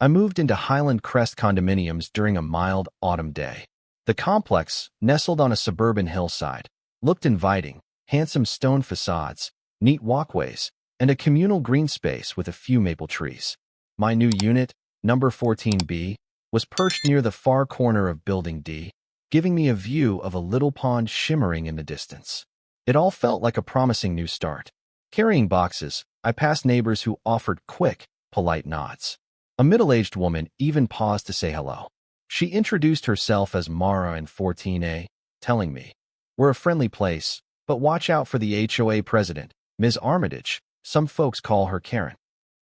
I moved into Highland Crest condominiums during a mild autumn day. The complex, nestled on a suburban hillside, looked inviting: handsome stone facades, neat walkways, and a communal green space with a few maple trees. My new unit, number 14B, was perched near the far corner of Building D, giving me a view of a little pond shimmering in the distance. It all felt like a promising new start. Carrying boxes, I passed neighbors who offered quick, polite nods. A middle-aged woman even paused to say hello. She introduced herself as Mara in 14A, telling me, "We're a friendly place, but watch out for the HOA president, Ms. Armitage. Some folks call her Karen.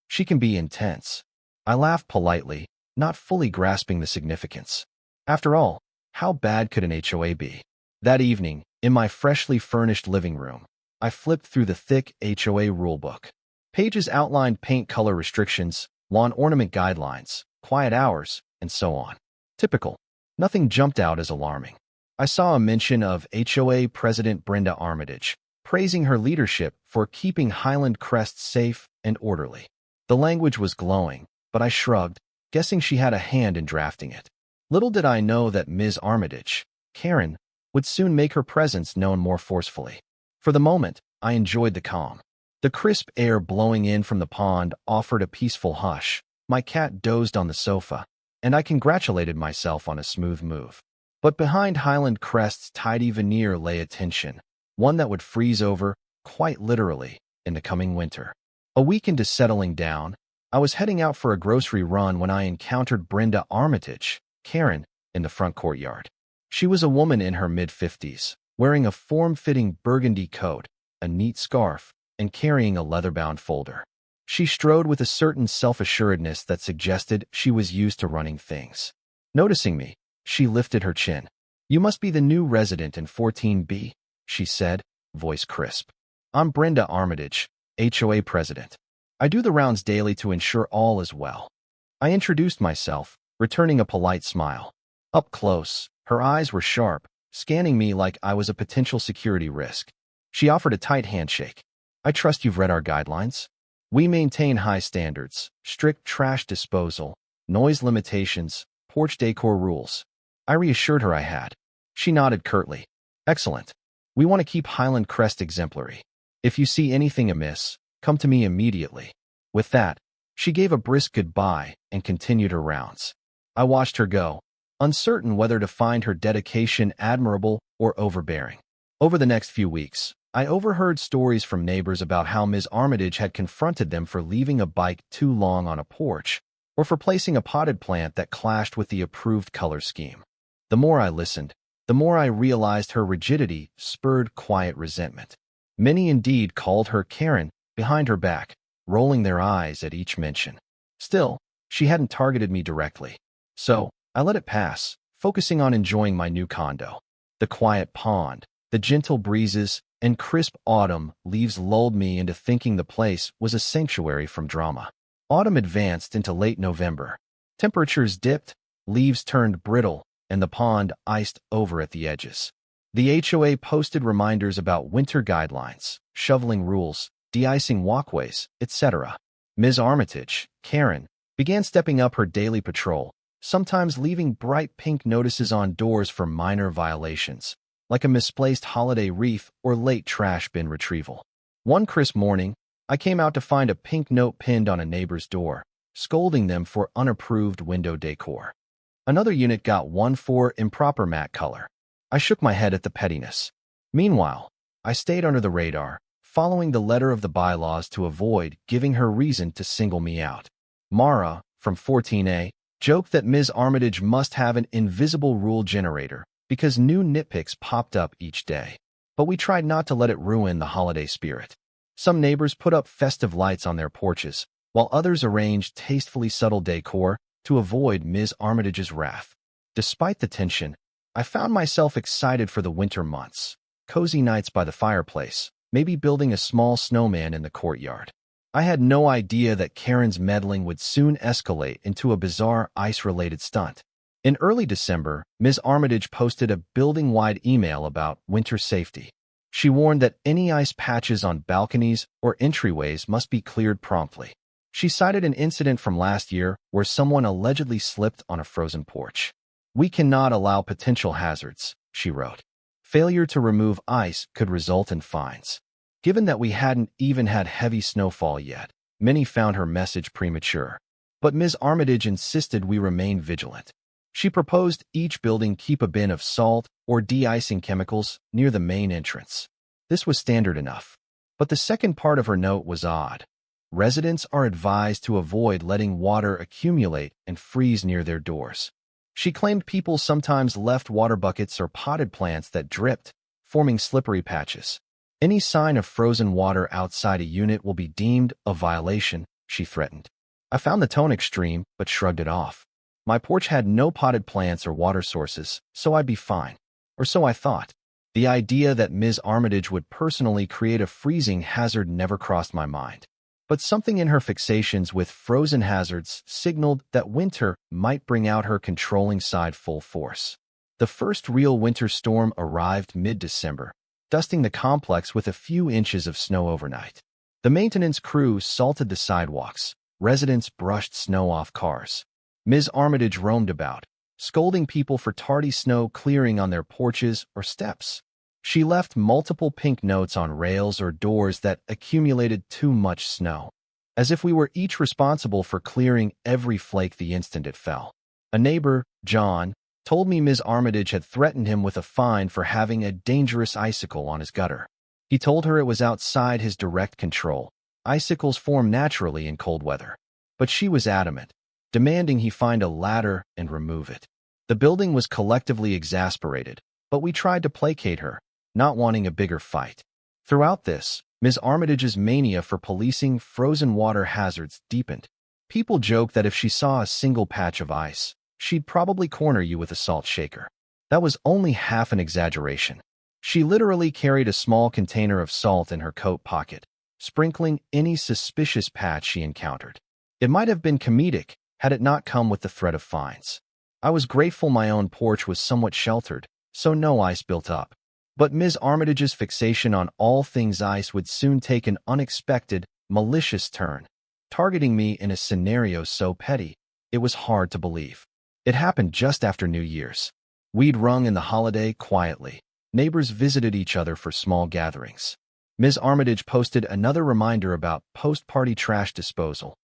She can be intense." I laughed politely, not fully grasping the significance. After all, how bad could an HOA be? That evening, in my freshly furnished living room, I flipped through the thick HOA rulebook. Pages outlined paint color restrictions, lawn ornament guidelines, quiet hours, and so on. Typical. Nothing jumped out as alarming. I saw a mention of HOA President Brenda Armitage, praising her leadership for keeping Highland Crest safe and orderly. The language was glowing, but I shrugged, guessing she had a hand in drafting it. Little did I know that Ms. Armitage, Karen, would soon make her presence known more forcefully. For the moment, I enjoyed the calm. The crisp air blowing in from the pond offered a peaceful hush. My cat dozed on the sofa, and I congratulated myself on a smooth move. But behind Highland Crest's tidy veneer lay a tension, one that would freeze over, quite literally, in the coming winter. A week into settling down, I was heading out for a grocery run when I encountered Brenda Armitage, Karen, in the front courtyard. She was a woman in her mid-50s, wearing a form-fitting burgundy coat, a neat scarf, and carrying a leather-bound folder. She strode with a certain self-assuredness that suggested she was used to running things. Noticing me, she lifted her chin. "You must be the new resident in 14B, she said, voice crisp. "I'm Brenda Armitage, HOA president. I do the rounds daily to ensure all is well." I introduced myself, returning a polite smile. Up close, her eyes were sharp, scanning me like I was a potential security risk. She offered a tight handshake. "I trust you've read our guidelines. We maintain high standards, strict trash disposal, noise limitations, porch decor rules." I reassured her I had. She nodded curtly. "Excellent. We want to keep Highland Crest exemplary. If you see anything amiss, come to me immediately." With that, she gave a brisk goodbye and continued her rounds. I watched her go, uncertain whether to find her dedication admirable or overbearing. Over the next few weeks, I overheard stories from neighbors about how Ms. Armitage had confronted them for leaving a bike too long on a porch, or for placing a potted plant that clashed with the approved color scheme. The more I listened, the more I realized her rigidity spurred quiet resentment. Many indeed called her Karen behind her back, rolling their eyes at each mention. Still, she hadn't targeted me directly. So, I let it pass, focusing on enjoying my new condo. The quiet pond, the gentle breezes, and crisp autumn leaves lulled me into thinking the place was a sanctuary from drama. Autumn advanced into late November. Temperatures dipped, leaves turned brittle, and the pond iced over at the edges. The HOA posted reminders about winter guidelines, shoveling rules, de-icing walkways, etc. Ms. Armitage, Karen, began stepping up her daily patrol, sometimes leaving bright pink notices on doors for minor violations, like a misplaced holiday wreath or late trash bin retrieval. One crisp morning, I came out to find a pink note pinned on a neighbor's door, scolding them for unapproved window decor. Another unit got one for improper matte color. I shook my head at the pettiness. Meanwhile, I stayed under the radar, following the letter of the bylaws to avoid giving her reason to single me out. Mara, from 14A, joked that Ms. Armitage must have an invisible rule generator because new nitpicks popped up each day. But we tried not to let it ruin the holiday spirit. Some neighbors put up festive lights on their porches, while others arranged tastefully subtle decor to avoid Ms. Armitage's wrath. Despite the tension, I found myself excited for the winter months. Cozy nights by the fireplace, maybe building a small snowman in the courtyard. I had no idea that Karen's meddling would soon escalate into a bizarre ice-related stunt. In early December, Ms. Armitage posted a building-wide email about winter safety. She warned that any ice patches on balconies or entryways must be cleared promptly. She cited an incident from last year where someone allegedly slipped on a frozen porch. "We cannot allow potential hazards," she wrote. "Failure to remove ice could result in fines." Given that we hadn't even had heavy snowfall yet, many found her message premature. But Ms. Armitage insisted we remain vigilant. She proposed each building keep a bin of salt or de-icing chemicals near the main entrance. This was standard enough. But the second part of her note was odd. Residents are advised to avoid letting water accumulate and freeze near their doors. She claimed people sometimes left water buckets or potted plants that dripped, forming slippery patches. Any sign of frozen water outside a unit will be deemed a violation, she threatened. I found the tone extreme, but shrugged it off. My porch had no potted plants or water sources, so I'd be fine. Or so I thought. The idea that Ms. Armitage would personally create a freezing hazard never crossed my mind. But something in her fixations with frozen hazards signaled that winter might bring out her controlling side full force. The first real winter storm arrived mid-December, dusting the complex with a few inches of snow overnight. The maintenance crew salted the sidewalks. Residents brushed snow off cars. Ms. Armitage roamed about, scolding people for tardy snow clearing on their porches or steps. She left multiple pink notes on rails or doors that accumulated too much snow, as if we were each responsible for clearing every flake the instant it fell. A neighbor, John, told me Ms. Armitage had threatened him with a fine for having a dangerous icicle on his gutter. He told her it was outside his direct control. Icicles form naturally in cold weather. But she was adamant, demanding he find a ladder and remove it. The building was collectively exasperated, but we tried to placate her, not wanting a bigger fight. Throughout this, Ms. Armitage's mania for policing frozen water hazards deepened. People joked that if she saw a single patch of ice, she'd probably corner you with a salt shaker. That was only half an exaggeration. She literally carried a small container of salt in her coat pocket, sprinkling any suspicious patch she encountered. It might have been comedic had it not come with the threat of fines. I was grateful my own porch was somewhat sheltered, so no ice built up. But Ms. Armitage's fixation on all things ice would soon take an unexpected, malicious turn, targeting me in a scenario so petty, it was hard to believe. It happened just after New Year's. We'd rung in the holiday quietly. Neighbors visited each other for small gatherings. Ms. Armitage posted another reminder about post-party trash disposal,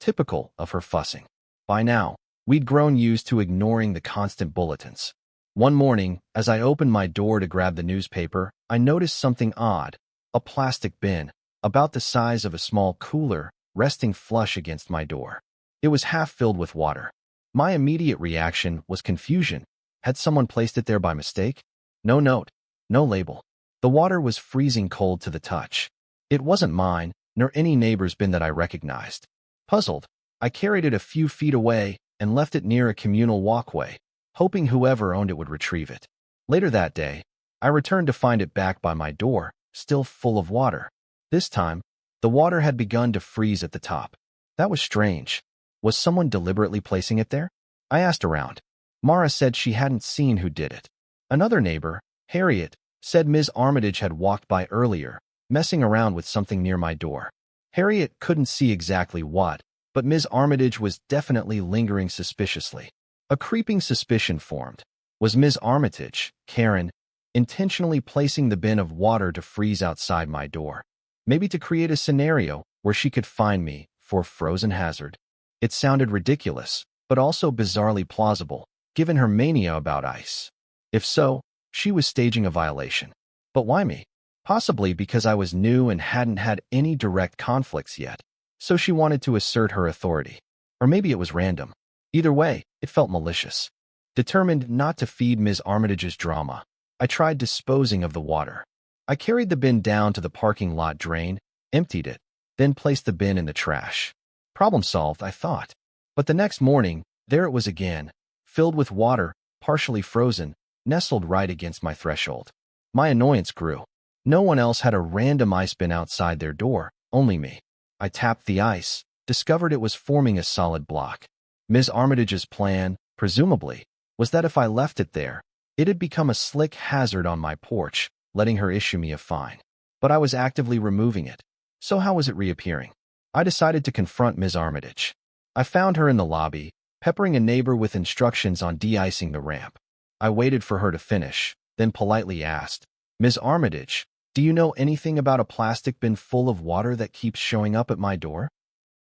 typical of her fussing. By now, we'd grown used to ignoring the constant bulletins. One morning, as I opened my door to grab the newspaper, I noticed something odd. A plastic bin, about the size of a small cooler, resting flush against my door. It was half filled with water. My immediate reaction was confusion. Had someone placed it there by mistake? No note, no label. The water was freezing cold to the touch. It wasn't mine, nor any neighbor's bin that I recognized. Puzzled, I carried it a few feet away and left it near a communal walkway, hoping whoever owned it would retrieve it. Later that day, I returned to find it back by my door, still full of water. This time, the water had begun to freeze at the top. That was strange. Was someone deliberately placing it there? I asked around. Mara said she hadn't seen who did it. Another neighbor, Harriet, said Ms. Armitage had walked by earlier, messing around with something near my door. Harriet couldn't see exactly what, but Ms. Armitage was definitely lingering suspiciously. A creeping suspicion formed. Was Ms. Armitage, Karen, intentionally placing the bin of water to freeze outside my door? Maybe to create a scenario where she could find me for frozen hazard. It sounded ridiculous, but also bizarrely plausible, given her mania about ice. If so, she was staging a violation. But why me? Possibly because I was new and hadn't had any direct conflicts yet, so she wanted to assert her authority. Or maybe it was random. Either way, it felt malicious. Determined not to feed Ms. Armitage's drama, I tried disposing of the water. I carried the bin down to the parking lot drain, emptied it, then placed the bin in the trash. Problem solved, I thought. But the next morning, there it was again, filled with water, partially frozen, nestled right against my threshold. My annoyance grew. No one else had a random ice bin outside their door, only me. I tapped the ice, discovered it was forming a solid block. Ms. Armitage's plan, presumably, was that if I left it there, it'd become a slick hazard on my porch, letting her issue me a fine. But I was actively removing it. So how was it reappearing? I decided to confront Ms. Armitage. I found her in the lobby, peppering a neighbor with instructions on de-icing the ramp. I waited for her to finish, then politely asked, "Ms. Armitage, do you know anything about a plastic bin full of water that keeps showing up at my door?"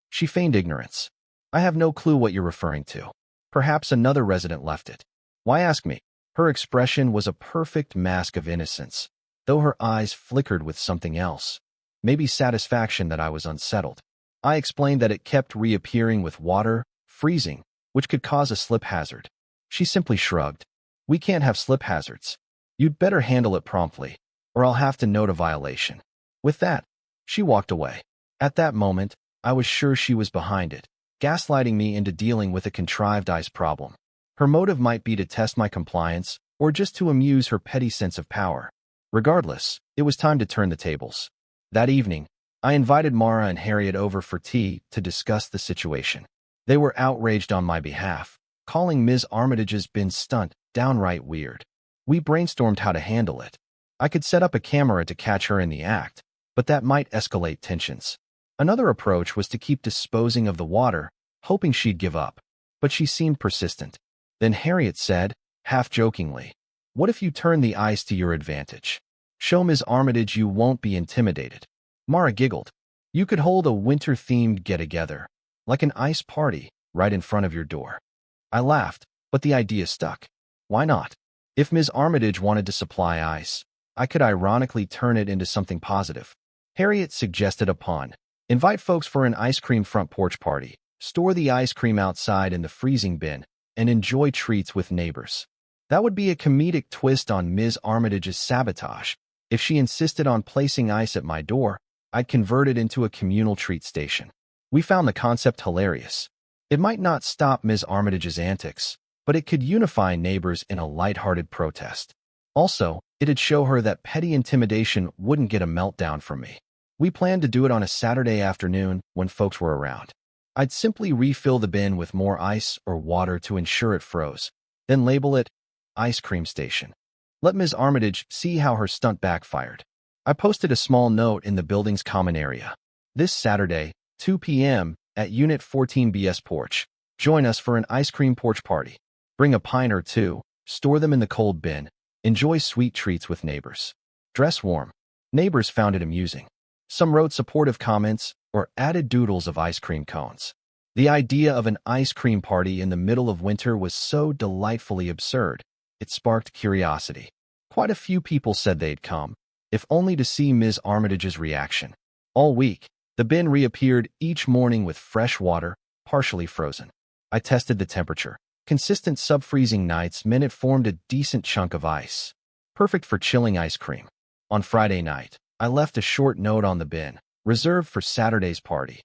She feigned ignorance. "I have no clue what you're referring to. Perhaps another resident left it. Why ask me?" Her expression was a perfect mask of innocence, though her eyes flickered with something else. Maybe satisfaction that I was unsettled. I explained that it kept reappearing with water, freezing, which could cause a slip hazard. She simply shrugged. "We can't have slip hazards. You'd better handle it promptly, or I'll have to note a violation." With that, she walked away. At that moment, I was sure she was behind it, gaslighting me into dealing with a contrived ice problem. Her motive might be to test my compliance, or just to amuse her petty sense of power. Regardless, it was time to turn the tables. That evening, I invited Mara and Harriet over for tea to discuss the situation. They were outraged on my behalf, calling Ms. Armitage's bin stunt downright weird. We brainstormed how to handle it. I could set up a camera to catch her in the act, but that might escalate tensions. Another approach was to keep disposing of the water, hoping she'd give up. But she seemed persistent. Then Harriet said, half-jokingly, "What if you turn the ice to your advantage? Show Ms. Armitage you won't be intimidated." Mara giggled. "You could hold a winter-themed get-together, like an ice party, right in front of your door." I laughed, but the idea stuck. Why not? If Ms. Armitage wanted to supply ice, I could ironically turn it into something positive. Harriet suggested a pun. Invite folks for an ice-cream front porch party, store the ice cream outside in the freezing bin, and enjoy treats with neighbors. That would be a comedic twist on Ms. Armitage's sabotage. If she insisted on placing ice at my door, I'd convert it into a communal treat station. We found the concept hilarious. It might not stop Ms. Armitage's antics, but it could unify neighbors in a lighthearted protest. Also, it'd show her that petty intimidation wouldn't get a meltdown from me. We planned to do it on a Saturday afternoon when folks were around. I'd simply refill the bin with more ice or water to ensure it froze, then label it Ice Cream Station. Let Ms. Armitage see how her stunt backfired. I posted a small note in the building's common area. This Saturday, 2 p.m., at Unit 14B's porch. Join us for an ice cream porch party. Bring a pint or two, store them in the cold bin, enjoy sweet treats with neighbors. Dress warm. Neighbors found it amusing. Some wrote supportive comments or added doodles of ice cream cones. The idea of an ice cream party in the middle of winter was so delightfully absurd, it sparked curiosity. Quite a few people said they'd come, if only to see Ms. Armitage's reaction. All week, the bin reappeared each morning with fresh water, partially frozen. I tested the temperature. Consistent sub-freezing nights meant it formed a decent chunk of ice. Perfect for chilling ice cream. On Friday night, I left a short note on the bin, reserved for Saturday's party.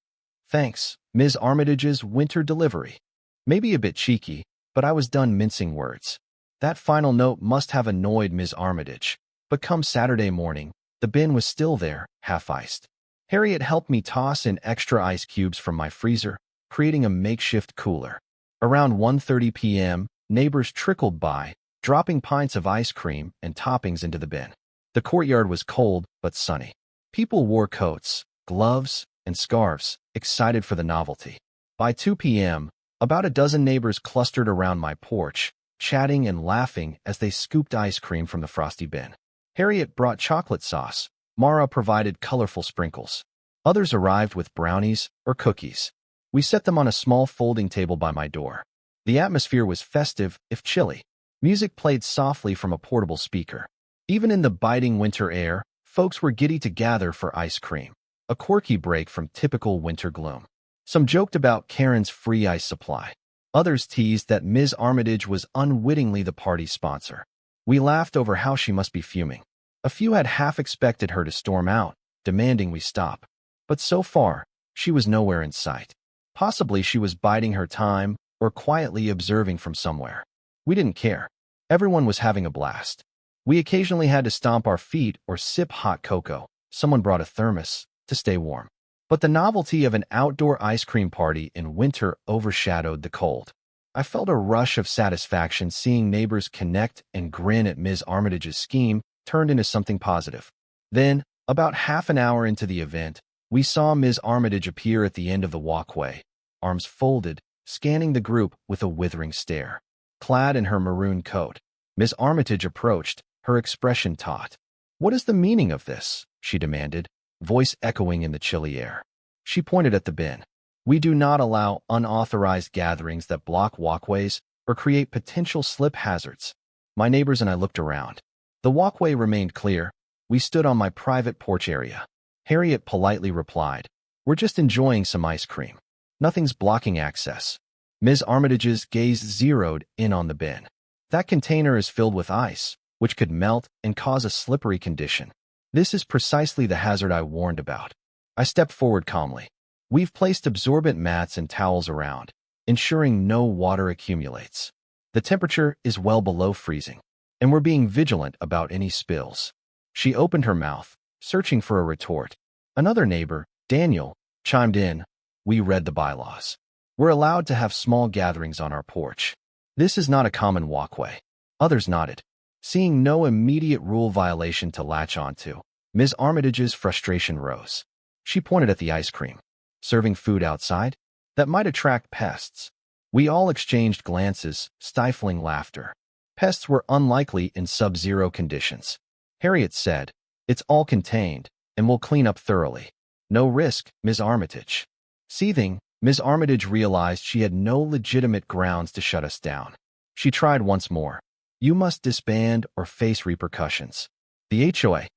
"Thanks, Ms. Armitage's winter delivery." Maybe a bit cheeky, but I was done mincing words. That final note must have annoyed Ms. Armitage. But come Saturday morning, the bin was still there, half-iced. Harriet helped me toss in extra ice cubes from my freezer, creating a makeshift cooler. Around 1:30 p.m., neighbors trickled by, dropping pints of ice cream and toppings into the bin. The courtyard was cold but sunny. People wore coats, gloves, and scarves, excited for the novelty. By 2 p.m., about a dozen neighbors clustered around my porch, chatting and laughing as they scooped ice cream from the frosty bin. Harriet brought chocolate sauce. Mara provided colorful sprinkles. Others arrived with brownies or cookies. We set them on a small folding table by my door. The atmosphere was festive, if chilly. Music played softly from a portable speaker. Even in the biting winter air, folks were giddy to gather for ice cream, a quirky break from typical winter gloom. Some joked about Karen's free ice supply. Others teased that Ms. Armitage was unwittingly the party sponsor. We laughed over how she must be fuming. A few had half expected her to storm out, demanding we stop. But so far, she was nowhere in sight. Possibly she was biding her time or quietly observing from somewhere. We didn't care. Everyone was having a blast. We occasionally had to stomp our feet or sip hot cocoa. Someone brought a thermos to stay warm. But the novelty of an outdoor ice cream party in winter overshadowed the cold. I felt a rush of satisfaction seeing neighbors connect and grin at Ms. Armitage's scheme turned into something positive. Then, about half an hour into the event, We saw Ms. Armitage appear at the end of the walkway, arms folded, scanning the group with a withering stare. Clad in her maroon coat, Ms. Armitage approached, her expression taut. "What is the meaning of this?" she demanded, voice echoing in the chilly air. She pointed at the bin. "We do not allow unauthorized gatherings that block walkways or create potential slip hazards." My neighbors and I looked around. The walkway remained clear. We stood on my private porch area. Harriet politely replied, "We're just enjoying some ice cream. Nothing's blocking access." Ms. Armitage's gaze zeroed in on the bin. "That container is filled with ice, which could melt and cause a slippery condition. This is precisely the hazard I warned about." I stepped forward calmly. "We've placed absorbent mats and towels around, ensuring no water accumulates. The temperature is well below freezing, and we're being vigilant about any spills." She opened her mouth, searching for a retort. Another neighbor, Daniel, chimed in. "We read the bylaws. We're allowed to have small gatherings on our porch. This is not a common walkway." Others nodded, seeing no immediate rule violation to latch onto. Ms. Armitage's frustration rose. She pointed at the ice cream. "Serving food outside? That might attract pests." We all exchanged glances, stifling laughter. Pests were unlikely in sub-zero conditions. Harriet said, "It's all contained, and we'll clean up thoroughly. No risk, Ms. Armitage." Seething, Ms. Armitage realized she had no legitimate grounds to shut us down. She tried once more. "You must disband or face repercussions. The HOA,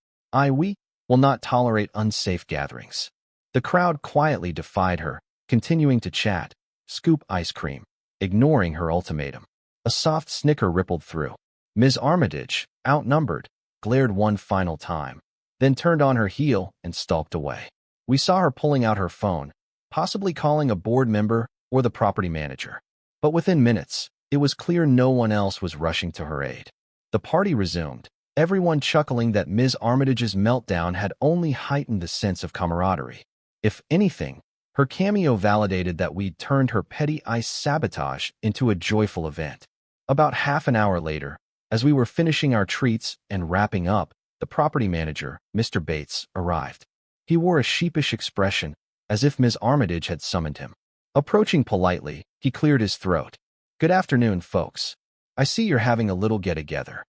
we will not tolerate unsafe gatherings." The crowd quietly defied her, continuing to chat, scoop ice cream, ignoring her ultimatum. A soft snicker rippled through. Ms. Armitage, outnumbered, glared one final time, then turned on her heel and stalked away. We saw her pulling out her phone, possibly calling a board member or the property manager. But within minutes, it was clear no one else was rushing to her aid. The party resumed, everyone chuckling that Ms. Armitage's meltdown had only heightened the sense of camaraderie. If anything, her cameo validated that we'd turned her petty ice sabotage into a joyful event. About half an hour later, as we were finishing our treats and wrapping up, the property manager, Mr. Bates, arrived. He wore a sheepish expression, as if Ms. Armitage had summoned him. Approaching politely, he cleared his throat. "Good afternoon, folks. I see you're having a little get-together."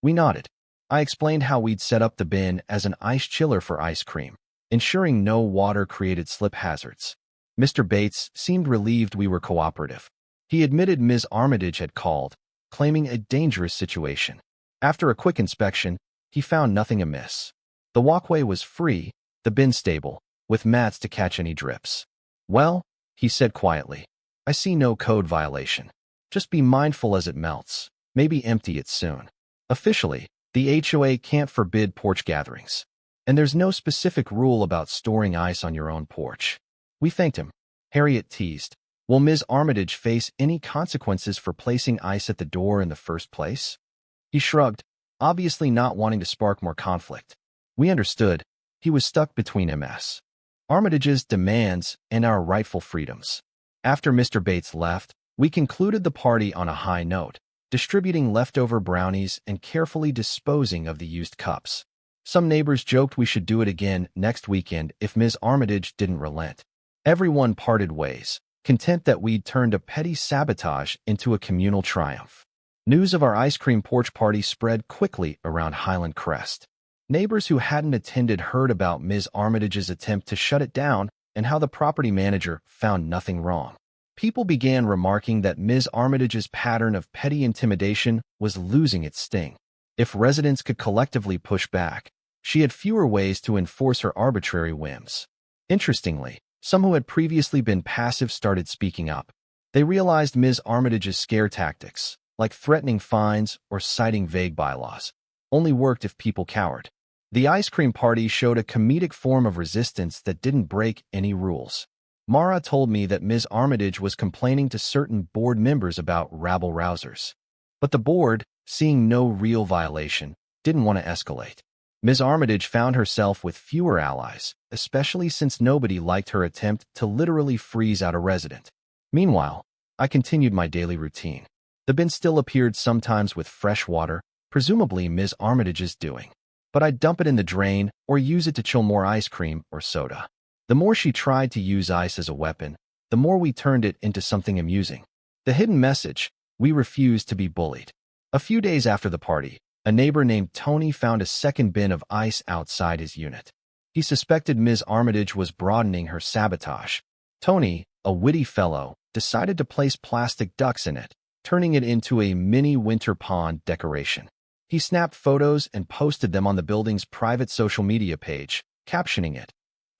We nodded. I explained how we'd set up the bin as an ice chiller for ice cream, ensuring no water-created slip hazards. Mr. Bates seemed relieved we were cooperative. He admitted Ms. Armitage had called, claiming a dangerous situation. After a quick inspection, he found nothing amiss. The walkway was free, the bin stable, with mats to catch any drips. "Well," he said quietly, "I see no code violation. Just be mindful as it melts. Maybe empty it soon." Officially, the HOA can't forbid porch gatherings, and there's no specific rule about storing ice on your own porch. We thanked him. Harriet teased, "Will Ms. Armitage face any consequences for placing ice at the door in the first place?" He shrugged, obviously not wanting to spark more conflict. We understood. He was stuck between Ms. Armitage's demands and our rightful freedoms. After Mr. Bates left, we concluded the party on a high note, distributing leftover brownies and carefully disposing of the used cups. Some neighbors joked we should do it again next weekend if Ms. Armitage didn't relent. Everyone parted ways, content that we'd turned a petty sabotage into a communal triumph. News of our ice cream porch party spread quickly around Highland Crest. Neighbors who hadn't attended heard about Ms. Armitage's attempt to shut it down and how the property manager found nothing wrong. People began remarking that Ms. Armitage's pattern of petty intimidation was losing its sting. If residents could collectively push back, she had fewer ways to enforce her arbitrary whims. Interestingly, some who had previously been passive started speaking up. They realized Ms. Armitage's scare tactics, like threatening fines or citing vague bylaws, only worked if people cowered. The ice cream party showed a comedic form of resistance that didn't break any rules. Mara told me that Ms. Armitage was complaining to certain board members about rabble-rousers. But the board, seeing no real violation, didn't want to escalate. Ms. Armitage found herself with fewer allies, especially since nobody liked her attempt to literally freeze out a resident. Meanwhile, I continued my daily routine. The bin still appeared sometimes with fresh water, presumably Ms. Armitage's doing. But I'd dump it in the drain or use it to chill more ice cream or soda. The more she tried to use ice as a weapon, the more we turned it into something amusing. The hidden message: we refuse to be bullied. A few days after the party, a neighbor named Tony found a second bin of ice outside his unit. He suspected Ms. Armitage was broadening her sabotage. Tony, a witty fellow, decided to place plastic ducks in it, turning it into a mini winter pond decoration. He snapped photos and posted them on the building's private social media page, captioning it,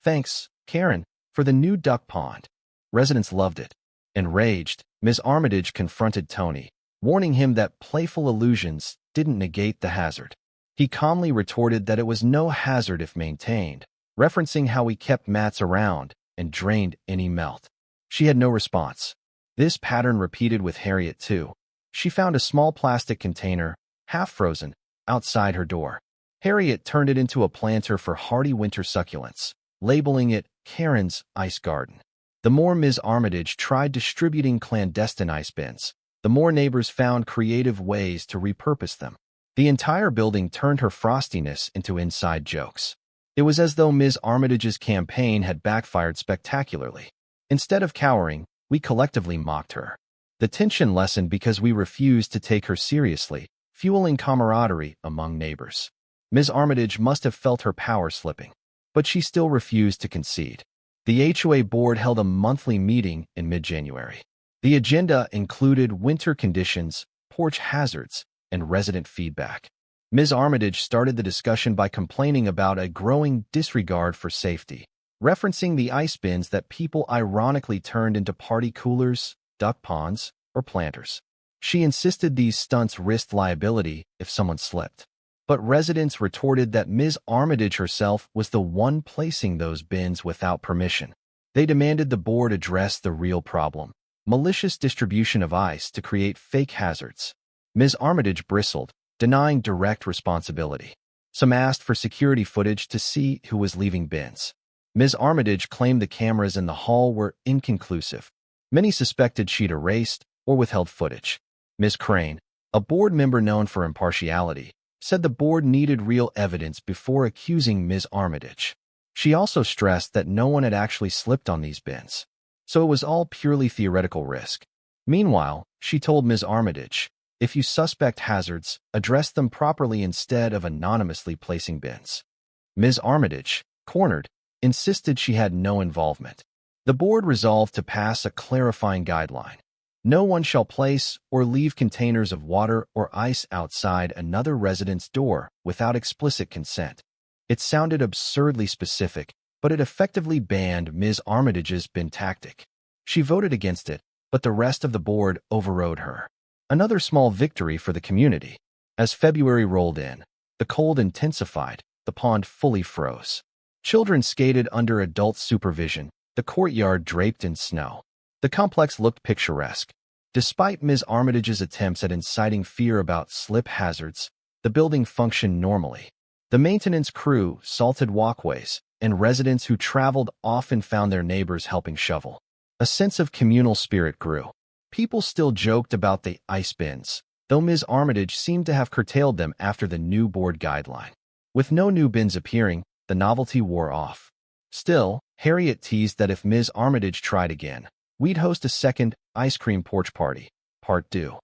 "Thanks, Karen, for the new duck pond." Residents loved it. Enraged, Ms. Armitage confronted Tony, warning him that playful allusions didn't negate the hazard. He calmly retorted that it was no hazard if maintained, referencing how he kept mats around and drained any melt. She had no response. This pattern repeated with Harriet too. She found a small plastic container, half frozen, outside her door. Harriet turned it into a planter for hardy winter succulents, labeling it Karen's Ice Garden. The more Ms. Armitage tried distributing clandestine ice bins, the more neighbors found creative ways to repurpose them. The entire building turned her frostiness into inside jokes. It was as though Ms. Armitage's campaign had backfired spectacularly. Instead of cowering, we collectively mocked her. The tension lessened because we refused to take her seriously, fueling camaraderie among neighbors. Ms. Armitage must have felt her power slipping, but she still refused to concede. The HOA board held a monthly meeting in mid-January. The agenda included winter conditions, porch hazards, and resident feedback. Ms. Armitage started the discussion by complaining about a growing disregard for safety, referencing the ice bins that people ironically turned into party coolers, duck ponds, or planters. She insisted these stunts risked liability if someone slipped. But residents retorted that Ms. Armitage herself was the one placing those bins without permission. They demanded the board address the real problem: malicious distribution of ice to create fake hazards. Ms. Armitage bristled, denying direct responsibility. Some asked for security footage to see who was leaving bins. Ms. Armitage claimed the cameras in the hall were inconclusive. Many suspected she'd erased or withheld footage. Ms. Crane, a board member known for impartiality, said the board needed real evidence before accusing Ms. Armitage. She also stressed that no one had actually slipped on these bins, so it was all purely theoretical risk. Meanwhile, she told Ms. Armitage, "If you suspect hazards, address them properly instead of anonymously placing bins." Ms. Armitage, cornered, insisted she had no involvement. The board resolved to pass a clarifying guideline. No one shall place or leave containers of water or ice outside another resident's door without explicit consent. It sounded absurdly specific, but it effectively banned Ms. Armitage's bin tactic. She voted against it, but the rest of the board overrode her. Another small victory for the community. As February rolled in, the cold intensified, the pond fully froze. Children skated under adult supervision, the courtyard draped in snow. The complex looked picturesque. Despite Ms. Armitage's attempts at inciting fear about slip hazards, the building functioned normally. The maintenance crew salted walkways, and residents who traveled often found their neighbors helping shovel. A sense of communal spirit grew. People still joked about the ice bins, though Ms. Armitage seemed to have curtailed them after the new board guideline. With no new bins appearing, the novelty wore off. Still, Harriet teased that if Ms. Armitage tried again, we'd host a second Ice-Cream Porch Party, Part 2.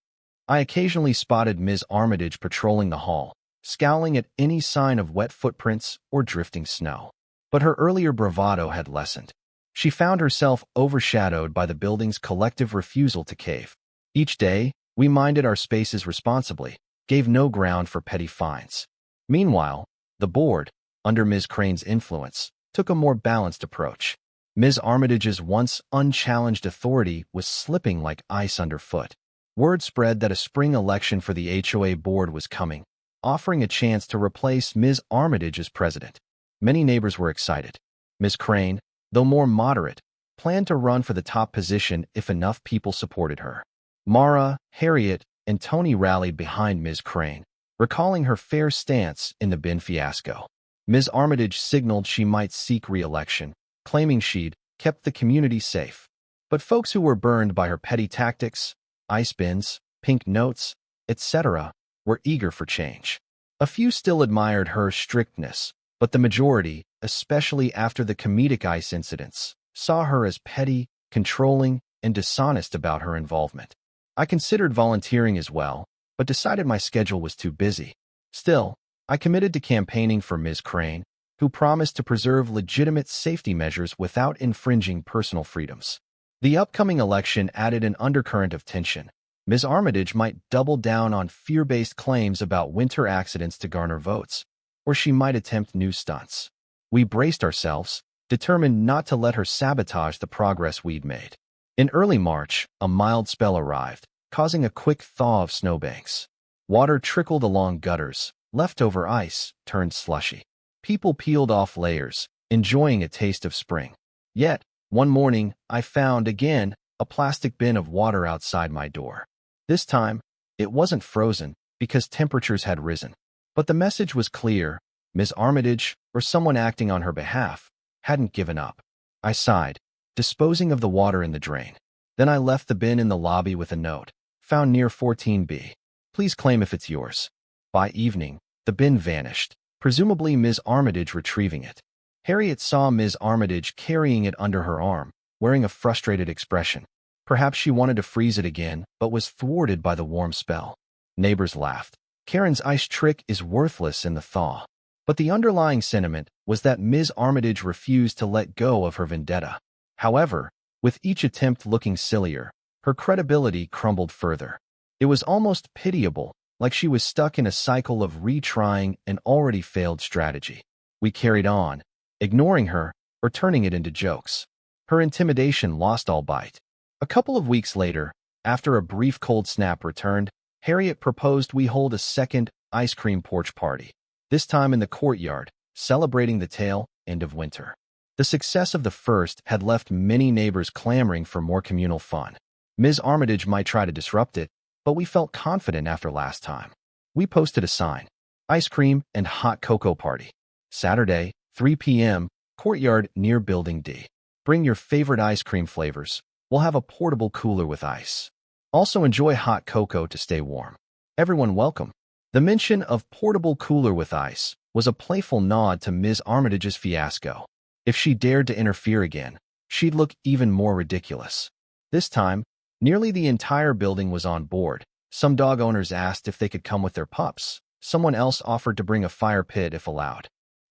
I occasionally spotted Ms. Armitage patrolling the hall, scowling at any sign of wet footprints or drifting snow. But her earlier bravado had lessened. She found herself overshadowed by the building's collective refusal to cave. Each day, we minded our spaces responsibly, gave no ground for petty fines. Meanwhile, the board, under Ms. Crane's influence, took a more balanced approach. Ms. Armitage's once unchallenged authority was slipping like ice underfoot. Word spread that a spring election for the HOA board was coming, offering a chance to replace Ms. Armitage as president. Many neighbors were excited. Ms. Crane, though more moderate, planned to run for the top position if enough people supported her. Mara, Harriet, and Tony rallied behind Ms. Crane, recalling her fair stance in the bin fiasco. Ms. Armitage signaled she might seek re-election, claiming she'd kept the community safe. But folks who were burned by her petty tactics, ice bins, pink notes, etc., were eager for change. A few still admired her strictness, but the majority, especially after the comedic ice incidents, saw her as petty, controlling, and dishonest about her involvement. I considered volunteering as well, but decided my schedule was too busy. Still, I committed to campaigning for Ms. Crane, who promised to preserve legitimate safety measures without infringing personal freedoms. The upcoming election added an undercurrent of tension. Ms. Armitage might double down on fear-based claims about winter accidents to garner votes, or she might attempt new stunts. We braced ourselves, determined not to let her sabotage the progress we'd made. In early March, a mild spell arrived, causing a quick thaw of snowbanks. Water trickled along gutters, leftover ice turned slushy. People peeled off layers, enjoying a taste of spring. Yet, one morning, I found, again, a plastic bin of water outside my door. This time, it wasn't frozen because temperatures had risen. But the message was clear: Ms. Armitage, or someone acting on her behalf, hadn't given up. I sighed, disposing of the water in the drain. Then I left the bin in the lobby with a note, found near 14B. Please claim if it's yours. By evening, the bin vanished, presumably Ms. Armitage retrieving it. Harriet saw Ms. Armitage carrying it under her arm, wearing a frustrated expression. Perhaps she wanted to freeze it again, but was thwarted by the warm spell. Neighbors laughed. Karen's ice trick is worthless in the thaw. But the underlying sentiment was that Ms. Armitage refused to let go of her vendetta. However, with each attempt looking sillier, her credibility crumbled further. It was almost pitiable, like she was stuck in a cycle of retrying an already failed strategy. We carried on, ignoring her or turning it into jokes. Her intimidation lost all bite. A couple of weeks later, after a brief cold snap returned, Harriet proposed we hold a second ice-cream porch party, this time in the courtyard, celebrating the tail end of winter. The success of the first had left many neighbors clamoring for more communal fun. Ms. Armitage might try to disrupt it, but we felt confident after last time. We posted a sign: Ice Cream and Hot Cocoa Party. Saturday, 3 p.m., courtyard near Building D. Bring your favorite ice cream flavors. We'll have a portable cooler with ice. Also enjoy hot cocoa to stay warm. Everyone welcome. The mention of portable cooler with ice was a playful nod to Ms. Armitage's fiasco. If she dared to interfere again, she'd look even more ridiculous. This time, nearly the entire building was on board. Some dog owners asked if they could come with their pups. Someone else offered to bring a fire pit if allowed.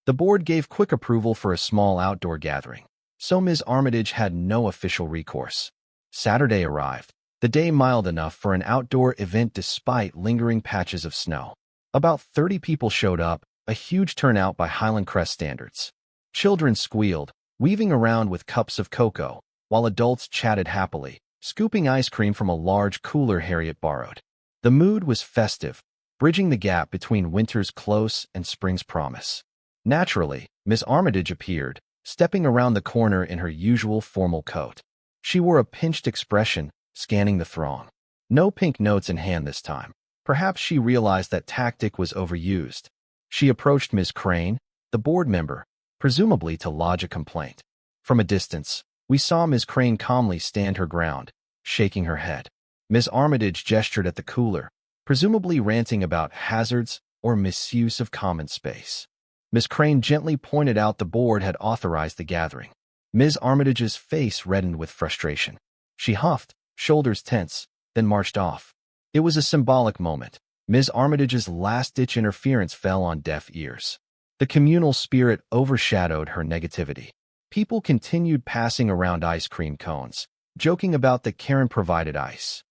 The board gave quick approval for a small outdoor gathering, so Ms. Armitage had no official recourse. Saturday arrived, the day mild enough for an outdoor event despite lingering patches of snow. About 30 people showed up, a huge turnout by Highland Crest standards. Children squealed, weaving around with cups of cocoa, while adults chatted happily, scooping ice cream from a large cooler Harriet borrowed. The mood was festive, bridging the gap between winter's close and spring's promise. Naturally, Miss Armitage appeared, stepping around the corner in her usual formal coat. She wore a pinched expression, scanning the throng. No pink notes in hand this time. Perhaps she realized that tactic was overused. She approached Ms. Crane, the board member, presumably to lodge a complaint. From a distance, we saw Ms. Crane calmly stand her ground, shaking her head. Ms. Armitage gestured at the cooler, presumably ranting about hazards or misuse of common space. Ms. Crane gently pointed out the board had authorized the gathering. Ms. Armitage's face reddened with frustration. She huffed, shoulders tense, then marched off. It was a symbolic moment. Ms. Armitage's last-ditch interference fell on deaf ears. The communal spirit overshadowed her negativity. People continued passing around ice cream cones, joking about the Karen-provided ice.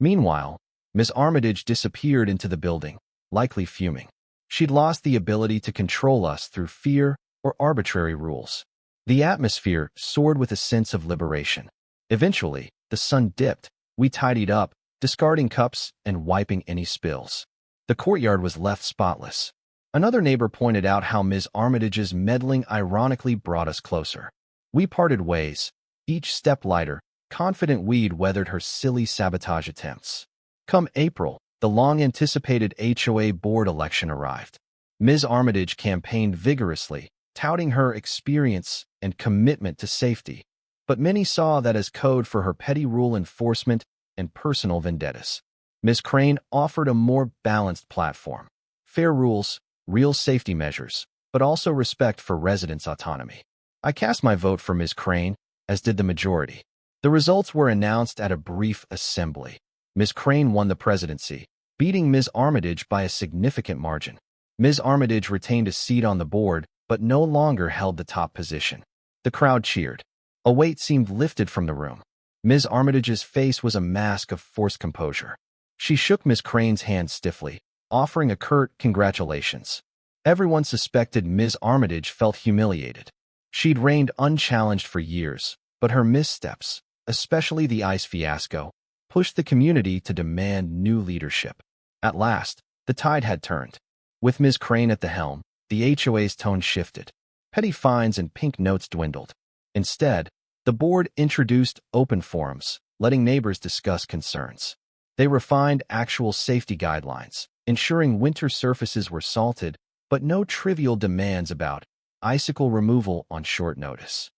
Meanwhile, Ms. Armitage disappeared into the building, likely fuming. She'd lost the ability to control us through fear or arbitrary rules. The atmosphere soared with a sense of liberation. Eventually, the sun dipped. We tidied up, discarding cups and wiping any spills. The courtyard was left spotless. Another neighbor pointed out how Ms. Armitage's meddling ironically brought us closer. We parted ways, each step lighter, confident we'd weathered her silly sabotage attempts. Come April, the long-anticipated HOA board election arrived. Ms. Armitage campaigned vigorously, touting her experience and commitment to safety, but many saw that as code for her petty rule enforcement and personal vendettas. Ms. Crane offered a more balanced platform. Fair rules, real safety measures, but also respect for residents' autonomy. I cast my vote for Ms. Crane, as did the majority. The results were announced at a brief assembly. Ms. Crane won the presidency, beating Ms. Armitage by a significant margin. Ms. Armitage retained a seat on the board, but no longer held the top position. The crowd cheered. A weight seemed lifted from the room. Ms. Armitage's face was a mask of forced composure. She shook Ms. Crane's hand stiffly, offering a curt congratulations. Everyone suspected Ms. Armitage felt humiliated. She'd reigned unchallenged for years, but her missteps, especially the ice fiasco, pushed the community to demand new leadership. At last, the tide had turned. With Ms. Crane at the helm, the HOA's tone shifted. Petty fines and pink notes dwindled. Instead, the board introduced open forums, letting neighbors discuss concerns. They refined actual safety guidelines, ensuring winter surfaces were salted, but no trivial demands about icicle removal on short notice.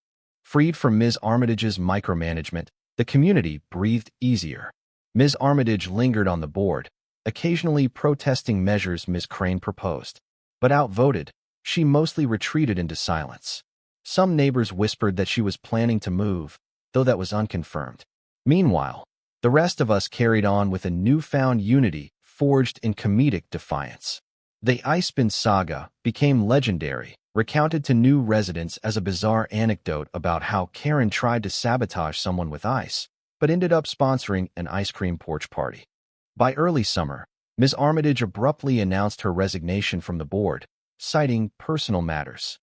Freed from Ms. Armitage's micromanagement, the community breathed easier. Ms. Armitage lingered on the board, occasionally protesting measures Ms. Crane proposed. But outvoted, she mostly retreated into silence. Some neighbors whispered that she was planning to move, though that was unconfirmed. Meanwhile, the rest of us carried on with a newfound unity forged in comedic defiance. The Ice-Cream saga became legendary, recounted to new residents as a bizarre anecdote about how Karen tried to sabotage someone with ice, but ended up sponsoring an ice cream porch party. By early summer, Ms. Armitage abruptly announced her resignation from the board, citing personal matters.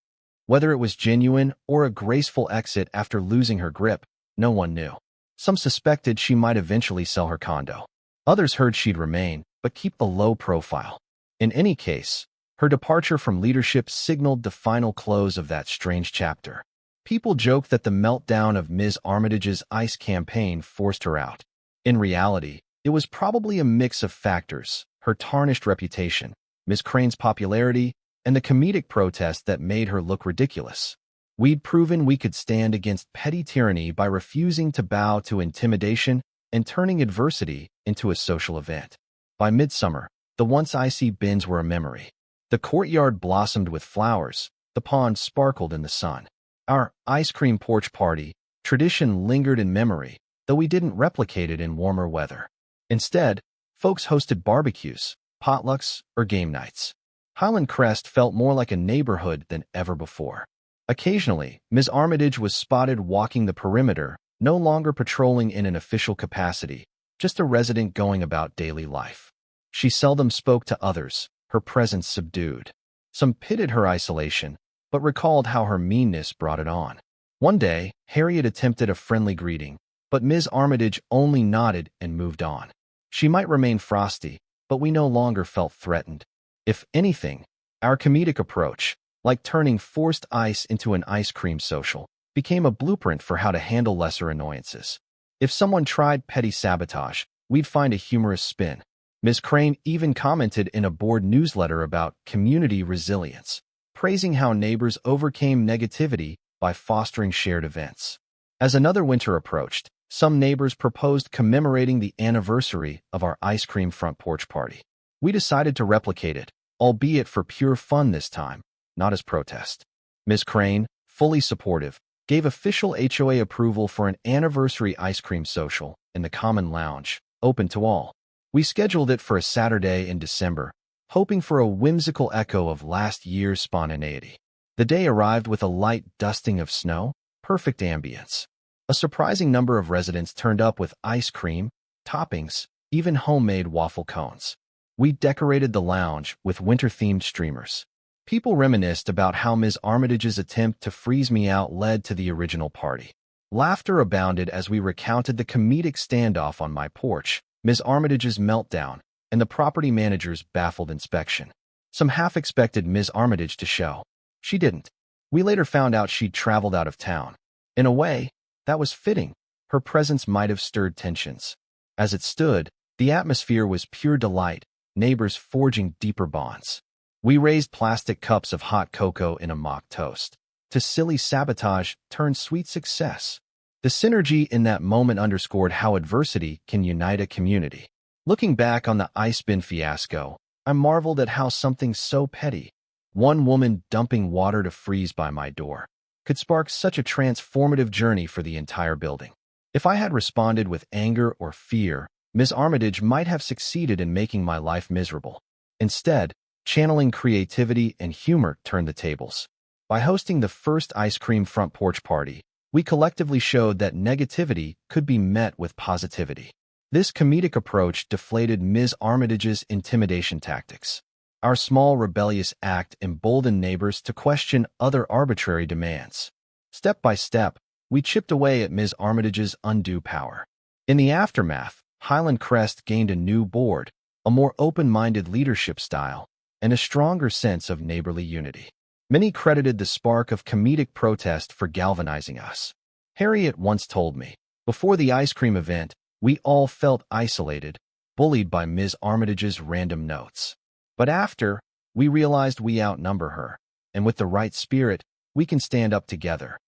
Whether it was genuine or a graceful exit after losing her grip, no one knew. Some suspected she might eventually sell her condo. Others heard she'd remain, but keep a low profile. In any case, her departure from leadership signaled the final close of that strange chapter. People joked that the meltdown of Ms. Armitage's ICE campaign forced her out. In reality, it was probably a mix of factors: her tarnished reputation, Ms. Crane's popularity, and the comedic protest that made her look ridiculous. We'd proven we could stand against petty tyranny by refusing to bow to intimidation and turning adversity into a social event. By midsummer, the once icy bins were a memory. The courtyard blossomed with flowers, the pond sparkled in the sun. Our ice-cream porch party tradition lingered in memory, though we didn't replicate it in warmer weather. Instead, folks hosted barbecues, potlucks, or game nights. Highland Crest felt more like a neighborhood than ever before. Occasionally, Ms. Armitage was spotted walking the perimeter, no longer patrolling in an official capacity, just a resident going about daily life. She seldom spoke to others, her presence subdued. Some pitied her isolation, but recalled how her meanness brought it on. One day, Harriet attempted a friendly greeting, but Ms. Armitage only nodded and moved on. She might remain frosty, but we no longer felt threatened. If anything, our comedic approach, like turning forced ice into an ice cream social, became a blueprint for how to handle lesser annoyances. If someone tried petty sabotage, we'd find a humorous spin. Ms. Crane even commented in a board newsletter about community resilience, praising how neighbors overcame negativity by fostering shared events. As another winter approached, some neighbors proposed commemorating the anniversary of our Ice-Cream Front Porch Party. We decided to replicate it, albeit for pure fun this time, not as protest. Ms. Crane, fully supportive, gave official HOA approval for an anniversary ice cream social in the common lounge, open to all. We scheduled it for a Saturday in December, hoping for a whimsical echo of last year's spontaneity. The day arrived with a light dusting of snow, perfect ambience. A surprising number of residents turned up with ice cream, toppings, even homemade waffle cones. We decorated the lounge with winter-themed streamers. People reminisced about how Ms. Armitage's attempt to freeze me out led to the original party. Laughter abounded as we recounted the comedic standoff on my porch, Ms. Armitage's meltdown, and the property manager's baffled inspection. Some half expected Ms. Armitage to show. She didn't. We later found out she'd traveled out of town. In a way, that was fitting. Her presence might have stirred tensions. As it stood, the atmosphere was pure delight, neighbors forging deeper bonds. We raised plastic cups of hot cocoa in a mock toast. To silly sabotage turned sweet success. The synergy in that moment underscored how adversity can unite a community. Looking back on the ice bin fiasco, I marveled at how something so petty, One woman dumping water to freeze by my door could spark such a transformative journey for the entire building. If I had responded with anger or fear, Ms. Armitage might have succeeded in making my life miserable. Instead, channeling creativity and humor turned the tables. By hosting the first Ice-Cream Front Porch Party, we collectively showed that negativity could be met with positivity. This comedic approach deflated Ms. Armitage's intimidation tactics. Our small rebellious act emboldened neighbors to question other arbitrary demands. Step by step, we chipped away at Ms. Armitage's undue power. In the aftermath, Highland Crest gained a new board, a more open-minded leadership style, and a stronger sense of neighborly unity. Many credited the spark of comedic protest for galvanizing us. Harriet once told me, before the ice cream event, we all felt isolated, bullied by Ms. Armitage's random notes. But after, we realized we outnumber her, and with the right spirit, we can stand up together.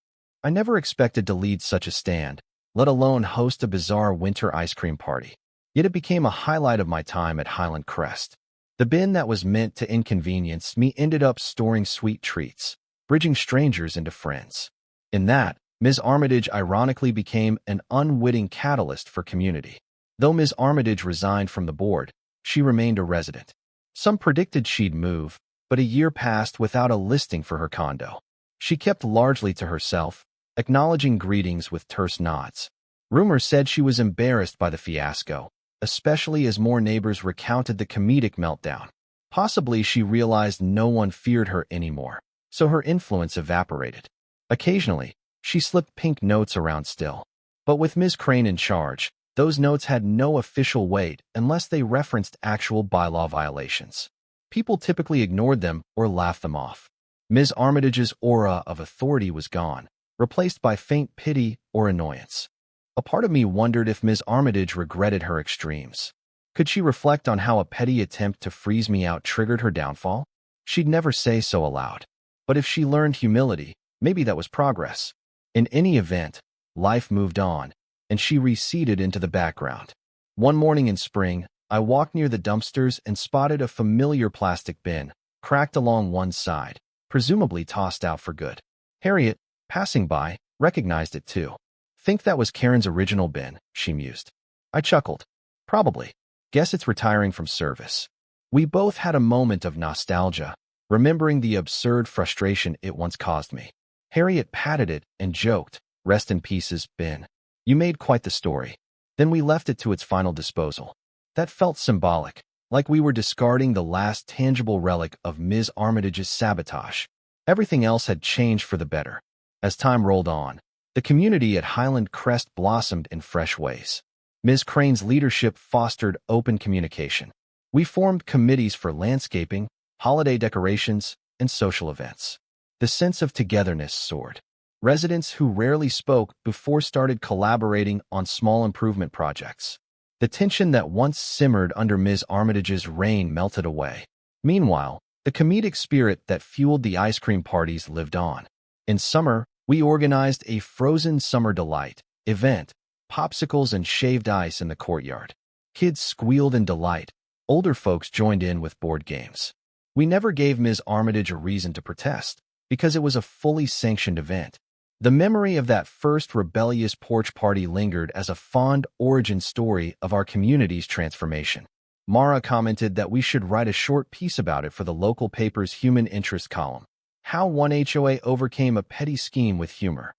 I never expected to lead such a stand, let alone host a bizarre winter ice cream party. Yet it became a highlight of my time at Highland Crest. The bin that was meant to inconvenience me ended up storing sweet treats, bridging strangers into friends. In that, Ms. Armitage ironically became an unwitting catalyst for community. Though Ms. Armitage resigned from the board, she remained a resident. Some predicted she'd move, but a year passed without a listing for her condo. She kept largely to herself, acknowledging greetings with terse nods. Rumors said she was embarrassed by the fiasco, especially as more neighbors recounted the comedic meltdown. Possibly she realized no one feared her anymore, so her influence evaporated. Occasionally, she slipped pink notes around still. But with Ms. Crane in charge, those notes had no official weight unless they referenced actual bylaw violations. People typically ignored them or laughed them off. Ms. Armitage's aura of authority was gone, replaced by faint pity or annoyance. A part of me wondered if Ms. Armitage regretted her extremes. Could she reflect on how a petty attempt to freeze me out triggered her downfall? She'd never say so aloud. But if she learned humility, maybe that was progress. In any event, life moved on, and she receded into the background. One morning in spring, I walked near the dumpsters and spotted a familiar plastic bin, cracked along one side, presumably tossed out for good. Harriet, passing by, recognized it too. "Think that was Karen's original bin," she mused. I chuckled. "Probably. Guess it's retiring from service." We both had a moment of nostalgia, remembering the absurd frustration it once caused me. Harriet patted it and joked, "Rest in pieces, bin. You made quite the story." Then we left it to its final disposal. That felt symbolic, like we were discarding the last tangible relic of Ms. Armitage's sabotage. Everything else had changed for the better. As time rolled on, the community at Highland Crest blossomed in fresh ways. Ms. Crane's leadership fostered open communication. We formed committees for landscaping, holiday decorations, and social events. The sense of togetherness soared. Residents who rarely spoke before started collaborating on small improvement projects. The tension that once simmered under Ms. Armitage's reign melted away. Meanwhile, the comedic spirit that fueled the ice cream parties lived on. In summer, we organized a Frozen Summer Delight event, popsicles and shaved ice in the courtyard. Kids squealed in delight. Older folks joined in with board games. We never gave Ms. Armitage a reason to protest, because it was a fully sanctioned event. The memory of that first rebellious porch party lingered as a fond origin story of our community's transformation. Mara commented that we should write a short piece about it for the local paper's human interest column. How one HOA overcame a petty scheme with humor.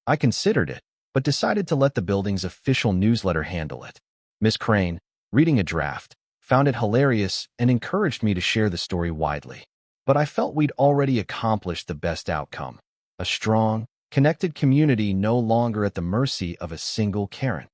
I considered it, but decided to let the building's official newsletter handle it. Miss Crane, reading a draft, found it hilarious and encouraged me to share the story widely. But I felt we'd already accomplished the best outcome. A strong, connected community no longer at the mercy of a single Karen.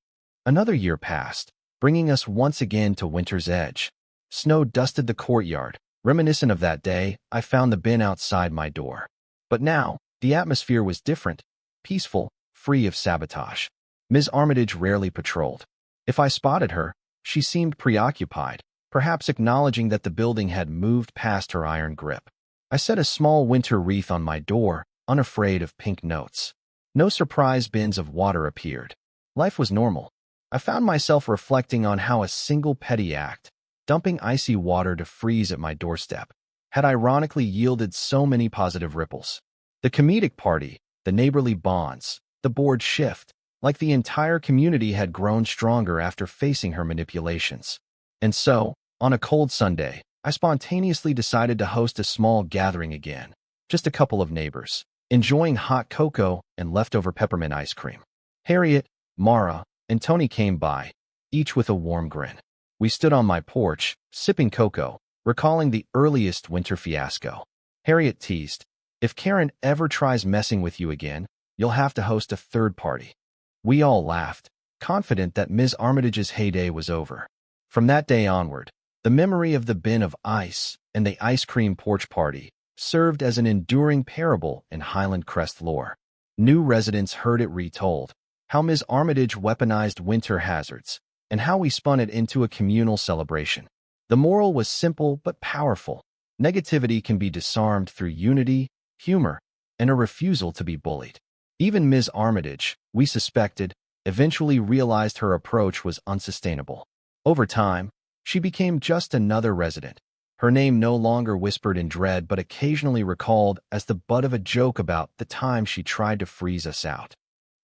Another year passed, bringing us once again to winter's edge. Snow dusted the courtyard. Reminiscent of that day, I found the bin outside my door. But now, the atmosphere was different, peaceful, free of sabotage. Ms. Armitage rarely patrolled. If I spotted her, she seemed preoccupied, perhaps acknowledging that the building had moved past her iron grip. I set a small winter wreath on my door, unafraid of pink notes. No surprise bins of water appeared. Life was normal. I found myself reflecting on how a single petty act, dumping icy water to freeze at my doorstep, had ironically yielded so many positive ripples. The comedic party, the neighborly bonds, the board shift, like the entire community had grown stronger after facing her manipulations. And so, on a cold Sunday, I spontaneously decided to host a small gathering again, just a couple of neighbors, enjoying hot cocoa and leftover peppermint ice cream. Harriet, Mara, and Tony came by, each with a warm grin. We stood on my porch, sipping cocoa, recalling the earliest winter fiasco. Harriet teased, "If Karen ever tries messing with you again, you'll have to host a third party." We all laughed, confident that Ms. Armitage's heyday was over. From that day onward, the memory of the bin of ice and the ice cream porch party served as an enduring parable in Highland Crest lore. New residents heard it retold, how Ms. Armitage weaponized winter hazards, and how we spun it into a communal celebration. The moral was simple but powerful. Negativity can be disarmed through unity, humor, and a refusal to be bullied. Even Ms. Armitage, we suspected, eventually realized her approach was unsustainable. Over time, she became just another resident, her name no longer whispered in dread but occasionally recalled as the butt of a joke about the time she tried to freeze us out.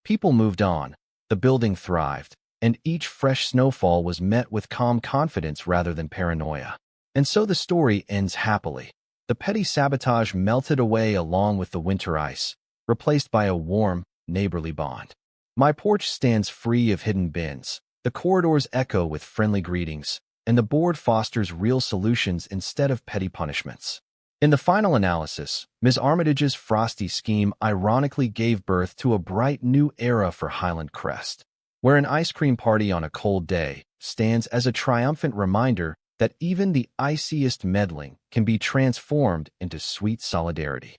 People moved on, the building thrived, and each fresh snowfall was met with calm confidence rather than paranoia. And so the story ends happily. The petty sabotage melted away along with the winter ice, replaced by a warm, neighborly bond. My porch stands free of hidden bins, the corridors echo with friendly greetings, and the board fosters real solutions instead of petty punishments. In the final analysis, Ms. Armitage's frosty scheme ironically gave birth to a bright new era for Highland Crest, where an ice cream party on a cold day stands as a triumphant reminder that even the iciest meddling can be transformed into sweet solidarity.